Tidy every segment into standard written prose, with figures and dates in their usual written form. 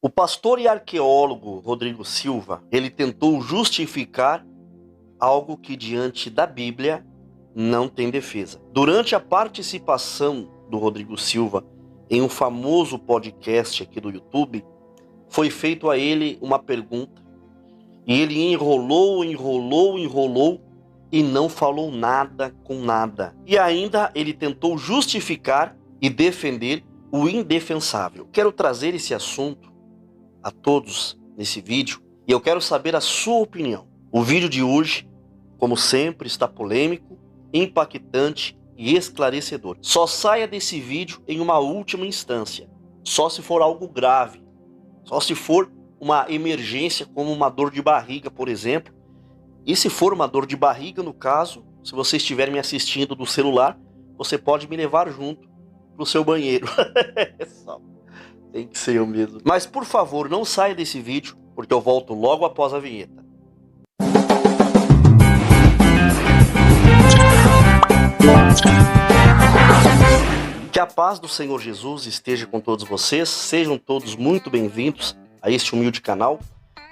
O pastor e arqueólogo Rodrigo Silva, ele tentou justificar algo que diante da Bíblia não tem defesa. Durante a participação do Rodrigo Silva em um famoso podcast aqui do YouTube, foi feito a ele uma pergunta e ele enrolou e não falou nada com nada. E ainda ele tentou justificar e defender o indefensável. Quero trazer esse assunto a todos nesse vídeo e eu quero saber a sua opinião. O vídeo de hoje, como sempre, está polêmico, impactante e esclarecedor. Só saia desse vídeo em uma última instância, só se for algo grave, só se for uma emergência como uma dor de barriga, por exemplo. E se for uma dor de barriga, no caso, se você estiver me assistindo do celular, você pode me levar junto pro seu banheiro. Tem que ser eu mesmo. Mas por favor, não saia desse vídeo, porque eu volto logo após a vinheta. Que a paz do Senhor Jesus esteja com todos vocês. Sejam todos muito bem-vindos a este humilde canal.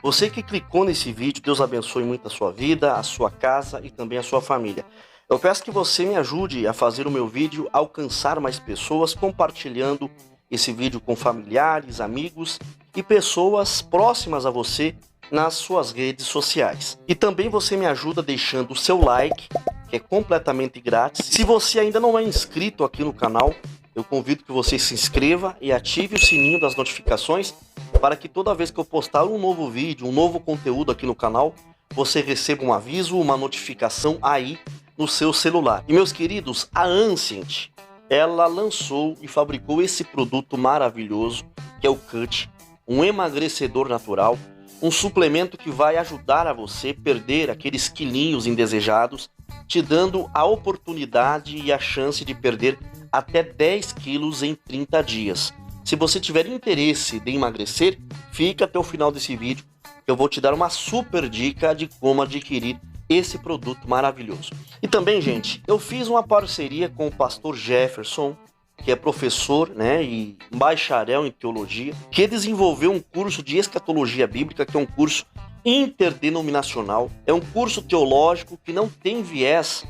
Você que clicou nesse vídeo, Deus abençoe muito a sua vida, a sua casa e também a sua família. Eu peço que você me ajude a fazer o meu vídeo alcançar mais pessoas, compartilhando esse vídeo com familiares, amigos e pessoas próximas a você nas suas redes sociais. E também você me ajuda deixando o seu like, que é completamente grátis. Se você ainda não é inscrito aqui no canal, eu convido que você se inscreva e ative o sininho das notificações para que toda vez que eu postar um novo vídeo, um novo conteúdo aqui no canal, você receba um aviso, uma notificação aí no seu celular. E meus queridos, a Ancient, ela lançou e fabricou esse produto maravilhoso, que é o Cut, um emagrecedor natural, um suplemento que vai ajudar a você perder aqueles quilinhos indesejados, te dando a oportunidade e a chance de perder até 10 quilos em 30 dias. Se você tiver interesse de emagrecer, fica até o final desse vídeo, que eu vou te dar uma super dica de como adquirir esse produto maravilhoso. E também, gente, eu fiz uma parceria com o pastor Jefferson, que é professor, né, e bacharel em teologia, que desenvolveu um curso de escatologia bíblica, que é um curso interdenominacional, é um curso teológico que não tem viés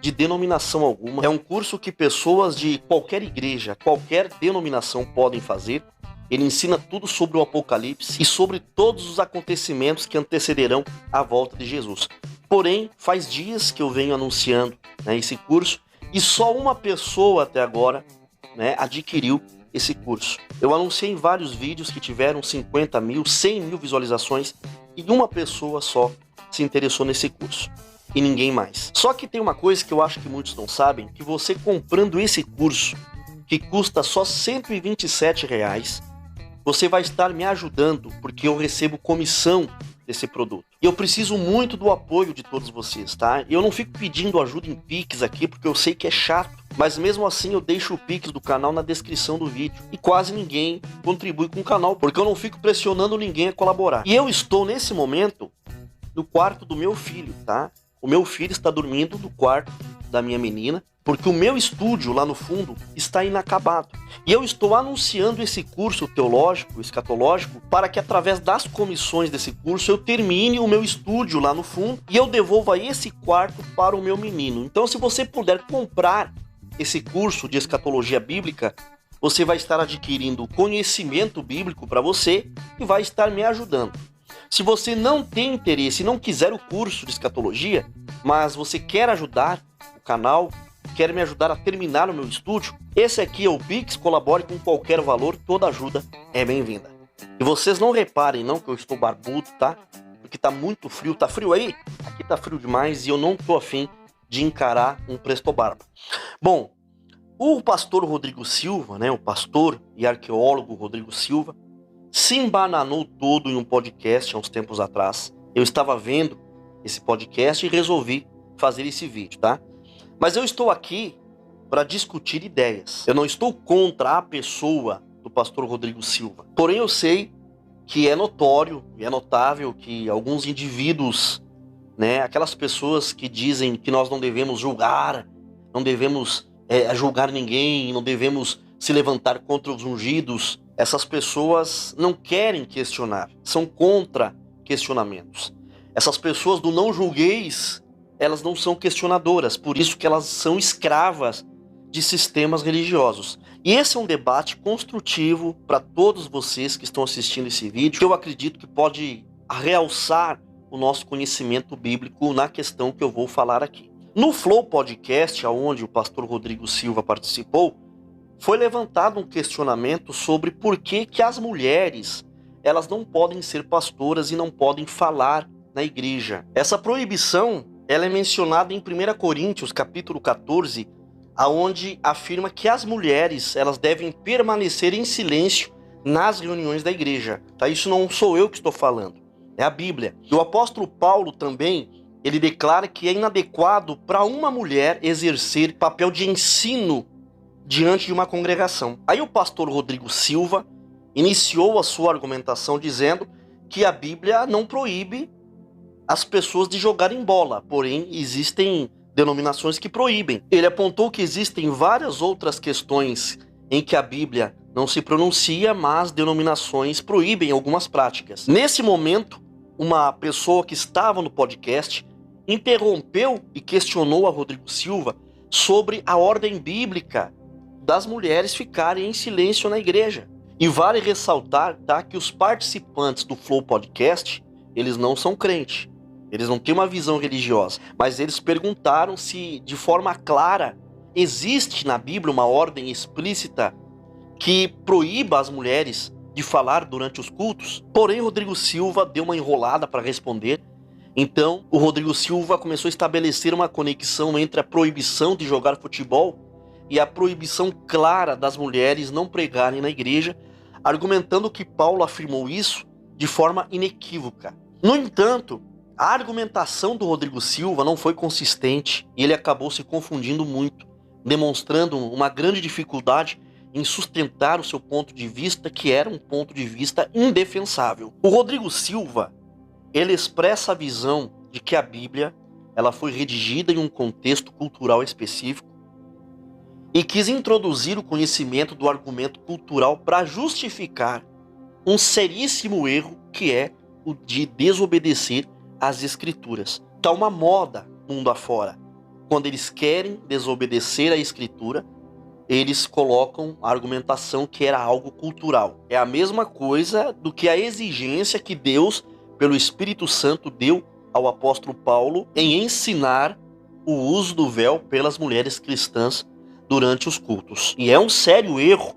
de denominação alguma, é um curso que pessoas de qualquer igreja, qualquer denominação podem fazer. Ele ensina tudo sobre o Apocalipse e sobre todos os acontecimentos que antecederão a volta de Jesus. Porém, faz dias que eu venho anunciando, né, esse curso e só uma pessoa até agora, né, adquiriu esse curso. Eu anunciei em vários vídeos que tiveram 50 mil, 100 mil visualizações e uma pessoa só se interessou nesse curso. E ninguém mais. Só que tem uma coisa que eu acho que muitos não sabem, que você comprando esse curso, que custa só R$127, você vai estar me ajudando, porque eu recebo comissão desse produto. E eu preciso muito do apoio de todos vocês, tá? Eu não fico pedindo ajuda em Pix aqui, porque eu sei que é chato. Mas mesmo assim eu deixo o Pix do canal na descrição do vídeo. E quase ninguém contribui com o canal, porque eu não fico pressionando ninguém a colaborar. E eu estou, nesse momento, no quarto do meu filho, tá? O meu filho está dormindo no quarto da minha menina, porque o meu estúdio lá no fundo está inacabado. E eu estou anunciando esse curso teológico, escatológico, para que através das comissões desse curso eu termine o meu estúdio lá no fundo e eu devolva esse quarto para o meu menino. Então, se você puder comprar esse curso de escatologia bíblica, você vai estar adquirindo conhecimento bíblico para você e vai estar me ajudando. Se você não tem interesse e não quiser o curso de escatologia, mas você quer ajudar o canal, quer me ajudar a terminar o meu estúdio, esse aqui é o Pix, colabore com qualquer valor, toda ajuda é bem-vinda. E vocês não reparem não que eu estou barbudo, tá? Porque tá muito frio, tá frio aí? Aqui tá frio demais e eu não tô afim de encarar um Presto Barba. Bom, o pastor Rodrigo Silva, né, o pastor e arqueólogo Rodrigo Silva, se embananou todo em um podcast há uns tempos atrás. Eu estava vendo esse podcast e resolvi fazer esse vídeo, tá? Mas eu estou aqui para discutir ideias. Eu não estou contra a pessoa do pastor Rodrigo Silva. Porém, eu sei que é notório e é notável que alguns indivíduos, né, aquelas pessoas que dizem que nós não devemos julgar, não devemos julgar ninguém, não devemos se levantar contra os ungidos Essas pessoas não querem questionar, são contra questionamentos. Essas pessoas do não julgueis, elas não são questionadoras, por isso que elas são escravas de sistemas religiosos. E esse é um debate construtivo para todos vocês que estão assistindo esse vídeo, que eu acredito que pode realçar o nosso conhecimento bíblico na questão que eu vou falar aqui. No Flow Podcast, onde o pastor Rodrigo Silva participou, foi levantado um questionamento sobre por que as mulheres elas não podem ser pastoras e não podem falar na igreja. Essa proibição ela é mencionada em 1 Coríntios, capítulo 14, aonde afirma que as mulheres elas devem permanecer em silêncio nas reuniões da igreja. Tá? Isso não sou eu que estou falando, é a Bíblia. E o apóstolo Paulo também, ele declara que é inadequado para uma mulher exercer papel de ensino diante de uma congregação. Aí o pastor Rodrigo Silva iniciou a sua argumentação dizendo que a Bíblia não proíbe as pessoas de jogarem bola, porém existem denominações que proíbem. Ele apontou que existem várias outras questões em que a Bíblia não se pronuncia, mas denominações proíbem algumas práticas. Nesse momento, uma pessoa que estava no podcast interrompeu e questionou a Rodrigo Silva sobre a ordem bíblica das mulheres ficarem em silêncio na igreja. E vale ressaltar, tá, que os participantes do Flow Podcast, eles não são crentes, eles não têm uma visão religiosa, mas eles perguntaram se, de forma clara, existe na Bíblia uma ordem explícita que proíba as mulheres de falar durante os cultos. Porém, Rodrigo Silva deu uma enrolada para responder. Então, o Rodrigo Silva começou a estabelecer uma conexão entre a proibição de jogar futebol e a proibição clara das mulheres não pregarem na igreja, argumentando que Paulo afirmou isso de forma inequívoca. No entanto, a argumentação do Rodrigo Silva não foi consistente e ele acabou se confundindo muito, demonstrando uma grande dificuldade em sustentar o seu ponto de vista, que era um ponto de vista indefensável. O Rodrigo Silva, ele expressa a visão de que a Bíblia ela foi redigida em um contexto cultural específico e quis introduzir o conhecimento do argumento cultural para justificar um seríssimo erro que é o de desobedecer às Escrituras. Está uma moda mundo afora. Quando eles querem desobedecer à Escritura, eles colocam a argumentação que era algo cultural. É a mesma coisa do que a exigência que Deus, pelo Espírito Santo, deu ao apóstolo Paulo em ensinar o uso do véu pelas mulheres cristãs durante os cultos. E é um sério erro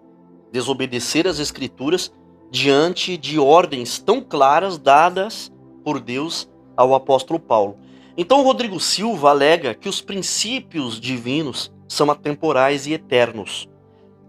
desobedecer às Escrituras diante de ordens tão claras dadas por Deus ao apóstolo Paulo. Então Rodrigo Silva alega que os princípios divinos são atemporais e eternos,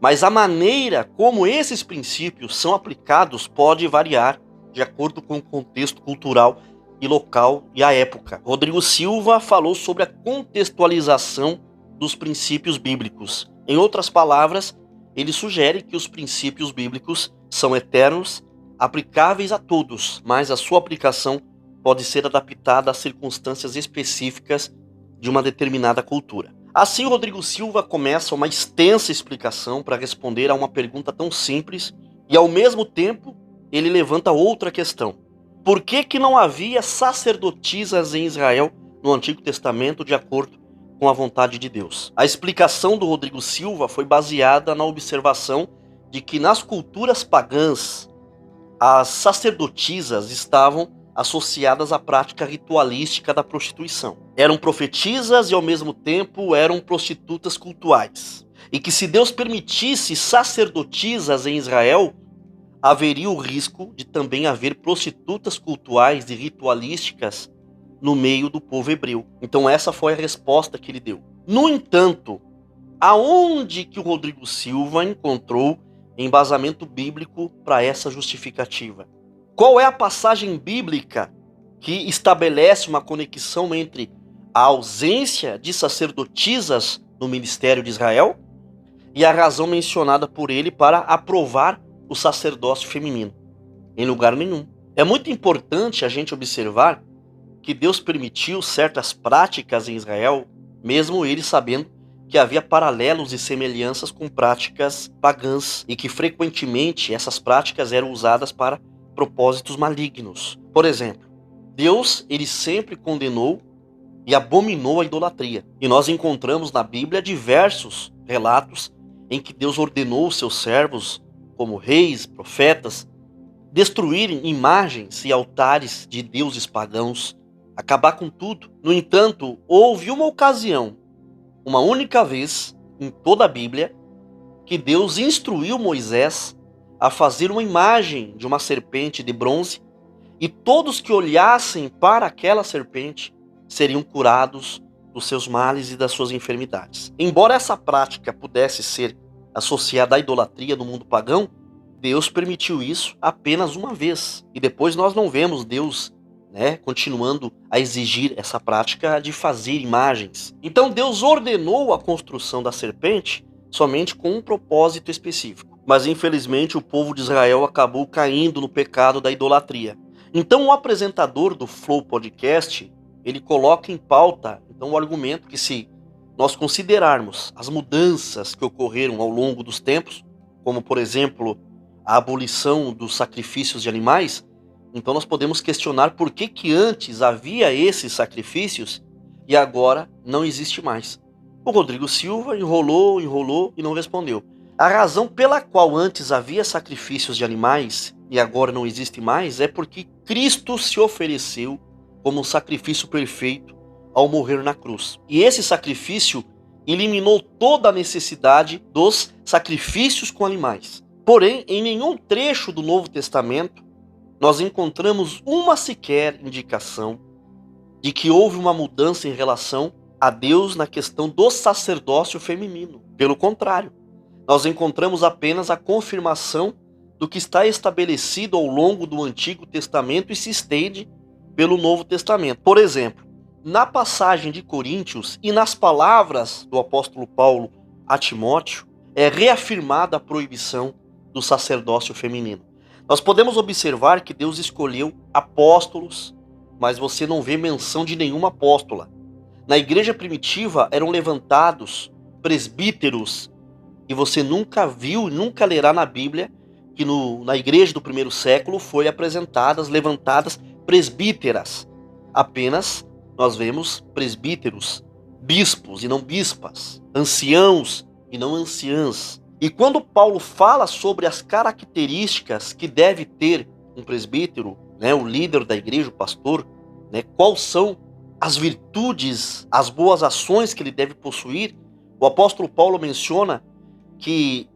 mas a maneira como esses princípios são aplicados pode variar de acordo com o contexto cultural e local e a época. Rodrigo Silva falou sobre a contextualização dos princípios bíblicos. Em outras palavras, ele sugere que os princípios bíblicos são eternos, aplicáveis a todos, mas a sua aplicação pode ser adaptada às circunstâncias específicas de uma determinada cultura. Assim, Rodrigo Silva começa uma extensa explicação para responder a uma pergunta tão simples e, ao mesmo tempo, ele levanta outra questão. Por que não havia sacerdotisas em Israel no Antigo Testamento de acordo com a vontade de Deus? A explicação do Rodrigo Silva foi baseada na observação de que nas culturas pagãs, as sacerdotisas estavam associadas à prática ritualística da prostituição. Eram profetisas e ao mesmo tempo eram prostitutas cultuais. E que se Deus permitisse sacerdotisas em Israel, haveria o risco de também haver prostitutas cultuais e ritualísticas no meio do povo hebreu. Então essa foi a resposta que ele deu. No entanto, aonde que o Rodrigo Silva encontrou embasamento bíblico para essa justificativa? Qual é a passagem bíblica que estabelece uma conexão entre a ausência de sacerdotisas no ministério de Israel e a razão mencionada por ele para aprovar o sacerdócio feminino? Em lugar nenhum. É muito importante a gente observar que Deus permitiu certas práticas em Israel, mesmo ele sabendo que havia paralelos e semelhanças com práticas pagãs e que frequentemente essas práticas eram usadas para propósitos malignos. Por exemplo, Deus ele sempre condenou e abominou a idolatria. E nós encontramos na Bíblia diversos relatos em que Deus ordenou seus servos, como reis, profetas, destruírem imagens e altares de deuses pagãos, acabar com tudo. No entanto, houve uma ocasião, uma única vez em toda a Bíblia, que Deus instruiu Moisés a fazer uma imagem de uma serpente de bronze, e todos que olhassem para aquela serpente seriam curados dos seus males e das suas enfermidades. Embora essa prática pudesse ser associada à idolatria no mundo pagão, Deus permitiu isso apenas uma vez. E depois nós não vemos Deus continuando a exigir essa prática de fazer imagens. Então Deus ordenou a construção da serpente somente com um propósito específico. Mas infelizmente o povo de Israel acabou caindo no pecado da idolatria. Então o apresentador do Flow Podcast, ele coloca em pauta o argumento que, se nós considerarmos as mudanças que ocorreram ao longo dos tempos, como por exemplo a abolição dos sacrifícios de animais, então nós podemos questionar por que antes havia esses sacrifícios e agora não existe mais. O Rodrigo Silva enrolou e não respondeu. A razão pela qual antes havia sacrifícios de animais e agora não existe mais é porque Cristo se ofereceu como um sacrifício perfeito ao morrer na cruz. E esse sacrifício eliminou toda a necessidade dos sacrifícios com animais. Porém, em nenhum trecho do Novo Testamento nós encontramos uma sequer indicação de que houve uma mudança em relação a Deus na questão do sacerdócio feminino. Pelo contrário, nós encontramos apenas a confirmação do que está estabelecido ao longo do Antigo Testamento e se estende pelo Novo Testamento. Por exemplo, na passagem de Coríntios e nas palavras do apóstolo Paulo a Timóteo, é reafirmada a proibição do sacerdócio feminino. Nós podemos observar que Deus escolheu apóstolos, mas você não vê menção de nenhuma apóstola. Na igreja primitiva eram levantados presbíteros, e você nunca viu, nunca lerá na Bíblia que na igreja do primeiro século foi levantadas presbíteras. Apenas nós vemos presbíteros, bispos e não bispas, anciãos e não anciãs. E quando Paulo fala sobre as características que deve ter um presbítero, o líder da igreja, o pastor, quais são as virtudes, as boas ações que ele deve possuir, o apóstolo Paulo menciona que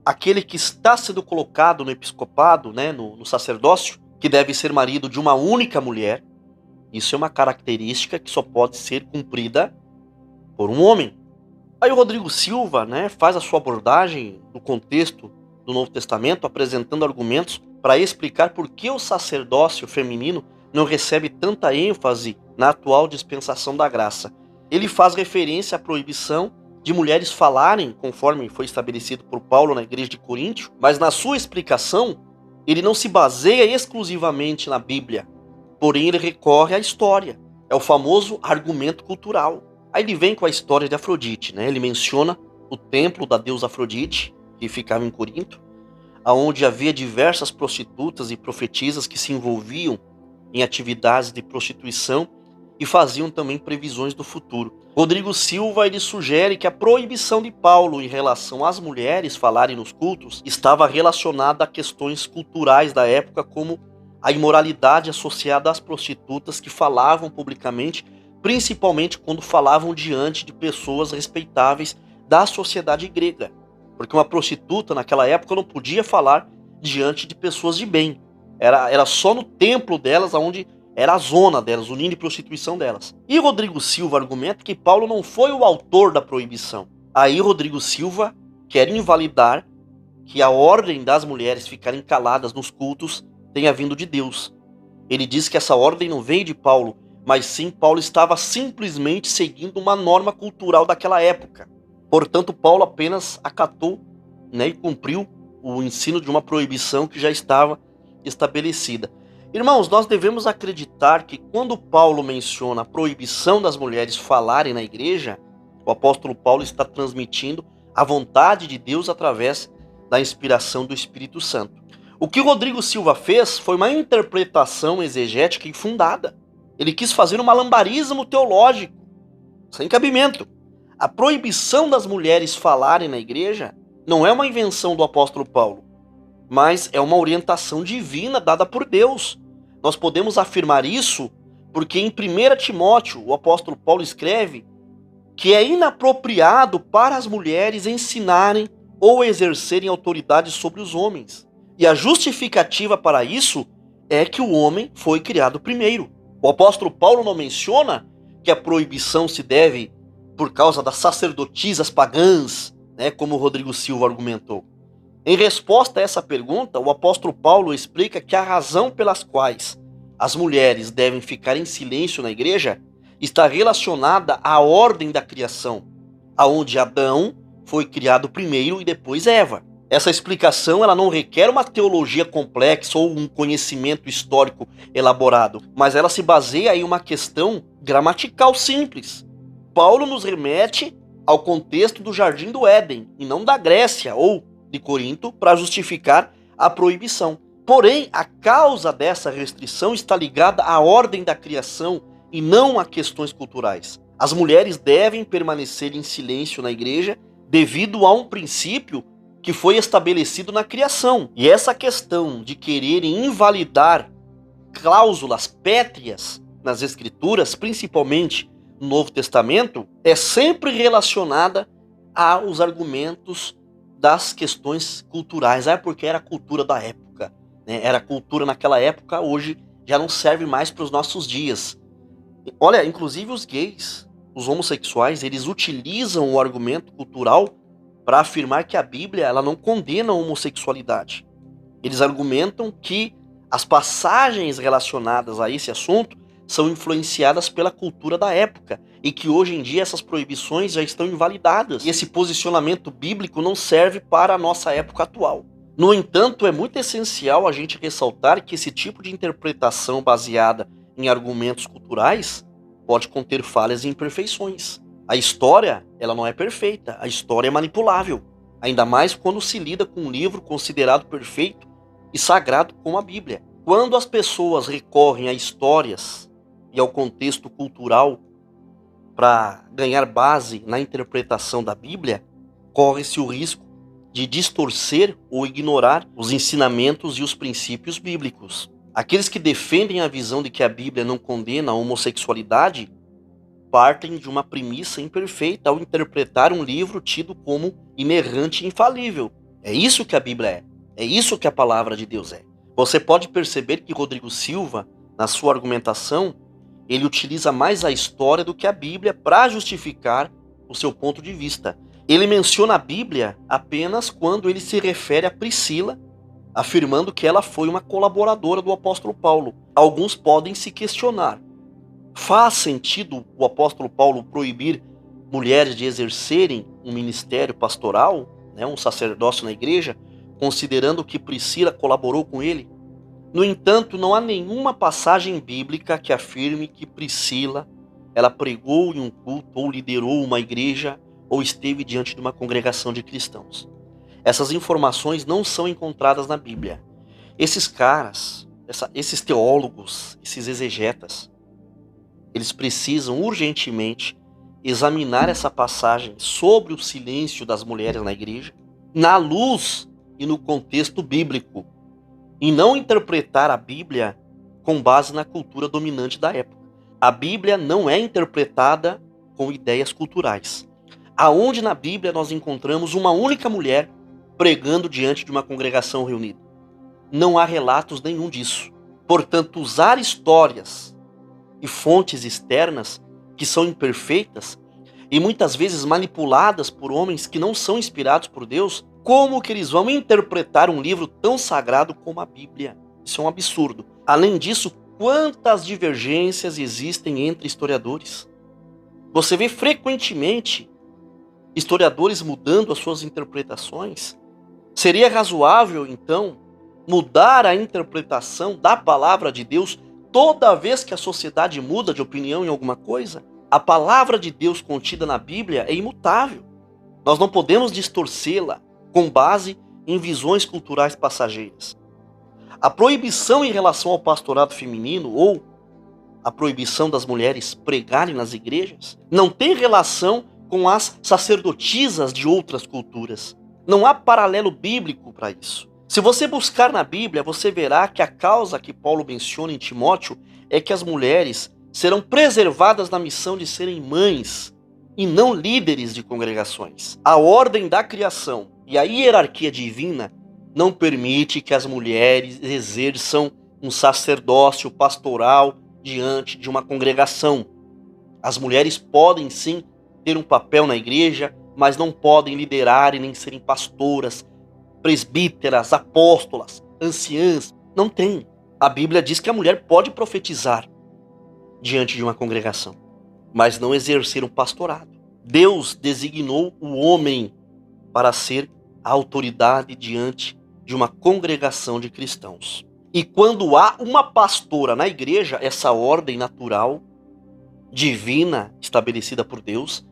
aquele que está sendo colocado no episcopado, no sacerdócio, que deve ser marido de uma única mulher, isso é uma característica que só pode ser cumprida por um homem. Aí o Rodrigo Silva faz a sua abordagem no contexto do Novo Testamento, apresentando argumentos para explicar por que o sacerdócio feminino não recebe tanta ênfase na atual dispensação da graça. Ele faz referência à proibição de mulheres falarem, conforme foi estabelecido por Paulo na igreja de Coríntio, mas na sua explicação, ele não se baseia exclusivamente na Bíblia, porém ele recorre à história. É o famoso argumento cultural. Aí ele vem com a história de Afrodite, Ele menciona o templo da deusa Afrodite, que ficava em Corinto, onde havia diversas prostitutas e profetisas que se envolviam em atividades de prostituição e faziam também previsões do futuro. Rodrigo Silva ele sugere que a proibição de Paulo em relação às mulheres falarem nos cultos estava relacionada a questões culturais da época, como a imoralidade associada às prostitutas que falavam publicamente, principalmente quando falavam diante de pessoas respeitáveis da sociedade grega. Porque uma prostituta naquela época não podia falar diante de pessoas de bem. Era só no templo delas, onde era a zona delas, o ninho de prostituição delas. E Rodrigo Silva argumenta que Paulo não foi o autor da proibição. Aí Rodrigo Silva quer invalidar que a ordem das mulheres ficarem caladas nos cultos tenha vindo de Deus. Ele diz que essa ordem não veio de Paulo, mas sim Paulo estava simplesmente seguindo uma norma cultural daquela época. Portanto, Paulo apenas acatou e cumpriu o ensino de uma proibição que já estava estabelecida. Irmãos, nós devemos acreditar que quando Paulo menciona a proibição das mulheres falarem na igreja, O apóstolo Paulo está transmitindo a vontade de Deus através da inspiração do Espírito Santo. O que Rodrigo Silva fez foi uma interpretação exegética infundada. Ele quis fazer um malabarismo teológico, sem cabimento. A proibição das mulheres falarem na igreja não é uma invenção do apóstolo Paulo, mas é uma orientação divina dada por Deus. Nós podemos afirmar isso porque em 1 Timóteo, o apóstolo Paulo escreve que é inapropriado para as mulheres ensinarem ou exercerem autoridade sobre os homens. E a justificativa para isso é que o homem foi criado primeiro. O apóstolo Paulo não menciona que a proibição se deve por causa das sacerdotisas pagãs, como o Rodrigo Silva argumentou. Em resposta a essa pergunta, o apóstolo Paulo explica que a razão pelas quais as mulheres devem ficar em silêncio na igreja está relacionada à ordem da criação, aonde Adão foi criado primeiro e depois Eva. Essa explicação ela não requer uma teologia complexa ou um conhecimento histórico elaborado, mas ela se baseia em uma questão gramatical simples. Paulo nos remete ao contexto do Jardim do Éden, e não da Grécia ou de Corinto, para justificar a proibição. Porém, a causa dessa restrição está ligada à ordem da criação e não a questões culturais. As mulheres devem permanecer em silêncio na igreja devido a um princípio que foi estabelecido na criação. E essa questão de quererem invalidar cláusulas pétreas nas Escrituras, principalmente no Novo Testamento, é sempre relacionada aos argumentos das questões culturais. Porque era a cultura da época. Era a cultura naquela época, hoje já não serve mais para os nossos dias. Olha, inclusive os gays, os homossexuais, eles utilizam o argumento cultural para afirmar que a Bíblia ela não condena a homossexualidade. Eles argumentam que as passagens relacionadas a esse assunto são influenciadas pela cultura da época e que hoje em dia essas proibições já estão invalidadas e esse posicionamento bíblico não serve para a nossa época atual. No entanto, é muito essencial a gente ressaltar que esse tipo de interpretação baseada em argumentos culturais pode conter falhas e imperfeições. A história, ela não é perfeita, a história é manipulável, ainda mais quando se lida com um livro considerado perfeito e sagrado como a Bíblia. Quando as pessoas recorrem a histórias e ao contexto cultural para ganhar base na interpretação da Bíblia, corre-se o risco de distorcer ou ignorar os ensinamentos e os princípios bíblicos. Aqueles que defendem a visão de que a Bíblia não condena a homossexualidade partem de uma premissa imperfeita ao interpretar um livro tido como inerrante e infalível. É isso que a Bíblia é isso que a palavra de Deus é. Você pode perceber que Rodrigo Silva, na sua argumentação, ele utiliza mais a história do que a Bíblia para justificar o seu ponto de vista. Ele menciona a Bíblia apenas quando ele se refere a Priscila, afirmando que ela foi uma colaboradora do apóstolo Paulo. Alguns podem se questionar: faz sentido o apóstolo Paulo proibir mulheres de exercerem um ministério pastoral, um sacerdócio na igreja, considerando que Priscila colaborou com ele? No entanto, não há nenhuma passagem bíblica que afirme que Priscila ela pregou em um culto ou liderou uma igreja ou esteve diante de uma congregação de cristãos. Essas informações não são encontradas na Bíblia. Esses caras, esses teólogos, esses exegetas, eles precisam urgentemente examinar essa passagem sobre o silêncio das mulheres na igreja, na luz e no contexto bíblico, e não interpretar a Bíblia com base na cultura dominante da época. A Bíblia não é interpretada com ideias culturais. Aonde na Bíblia nós encontramos uma única mulher pregando diante de uma congregação reunida? Não há relatos nenhum disso. Portanto, usar histórias e fontes externas que são imperfeitas e muitas vezes manipuladas por homens que não são inspirados por Deus, como que eles vão interpretar um livro tão sagrado como a Bíblia? Isso é um absurdo. Além disso, quantas divergências existem entre historiadores? Você vê frequentemente historiadores mudando as suas interpretações. Seria razoável, então, mudar a interpretação da palavra de Deus toda vez que a sociedade muda de opinião em alguma coisa? A palavra de Deus contida na Bíblia é imutável. Nós não podemos distorcê-la com base em visões culturais passageiras. A proibição em relação ao pastorado feminino ou a proibição das mulheres pregarem nas igrejas não tem relação com as sacerdotisas de outras culturas. Não há paralelo bíblico para isso. Se você buscar na Bíblia, você verá que a causa que Paulo menciona em Timóteo é que as mulheres serão preservadas na missão de serem mães e não líderes de congregações. A ordem da criação e a hierarquia divina não permite que as mulheres exerçam um sacerdócio pastoral diante de uma congregação. As mulheres podem sim ter um papel na igreja, mas não podem liderar e nem serem pastoras, presbíteras, apóstolas, anciãs. Não tem. A Bíblia diz que a mulher pode profetizar diante de uma congregação, mas não exercer um pastorado. Deus designou o homem para ser a autoridade diante de uma congregação de cristãos. E quando há uma pastora na igreja, essa ordem natural, divina, estabelecida por Deus,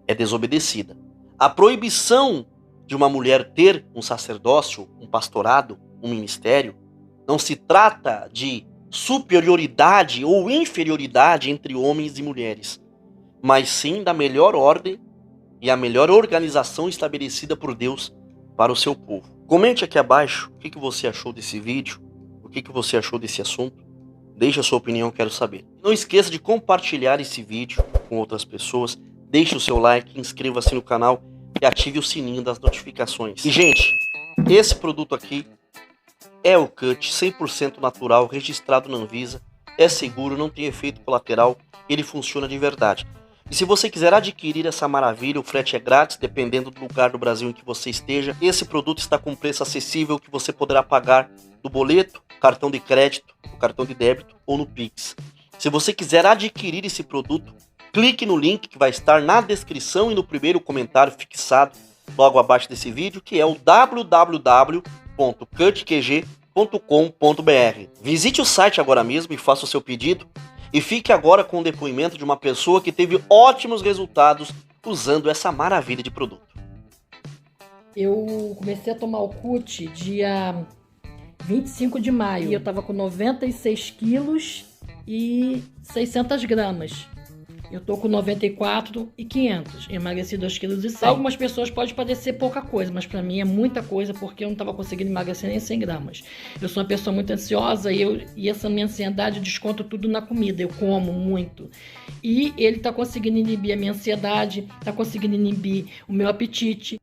é desobedecida. A proibição de uma mulher ter um sacerdócio, um pastorado, um ministério, não se trata de superioridade ou inferioridade entre homens e mulheres, mas sim da melhor ordem e a melhor organização estabelecida por Deus para o seu povo. Comente aqui abaixo o que você achou desse vídeo, o que você achou desse assunto. Deixe a sua opinião, eu quero saber. Não esqueça de compartilhar esse vídeo com outras pessoas, deixe o seu like, inscreva-se no canal e ative o sininho das notificações. E gente, esse produto aqui é o Cut 100% natural, registrado na Anvisa, é seguro, não tem efeito colateral, ele funciona de verdade. E se você quiser adquirir essa maravilha, o frete é grátis, dependendo do lugar do Brasil em que você esteja. Esse produto está com preço acessível que você poderá pagar no boleto, cartão de crédito, no cartão de débito ou no Pix. Se você quiser adquirir esse produto, clique no link que vai estar na descrição e no primeiro comentário fixado logo abaixo desse vídeo, que é o www.cutqg.com.br. Visite o site agora mesmo e faça o seu pedido. E fique agora com o depoimento de uma pessoa que teve ótimos resultados usando essa maravilha de produto. Eu comecei a tomar o Cut dia 25 de maio. E eu tava com 96 quilos e 600 gramas. Eu tô com 94,500. Emagreci 2,1 kg. Algumas pessoas podem parecer pouca coisa, mas pra mim é muita coisa, porque eu não tava conseguindo emagrecer nem 100 gramas. Eu sou uma pessoa muito ansiosa e essa minha ansiedade eu desconto tudo na comida. Eu como muito. E ele tá conseguindo inibir a minha ansiedade, tá conseguindo inibir o meu apetite.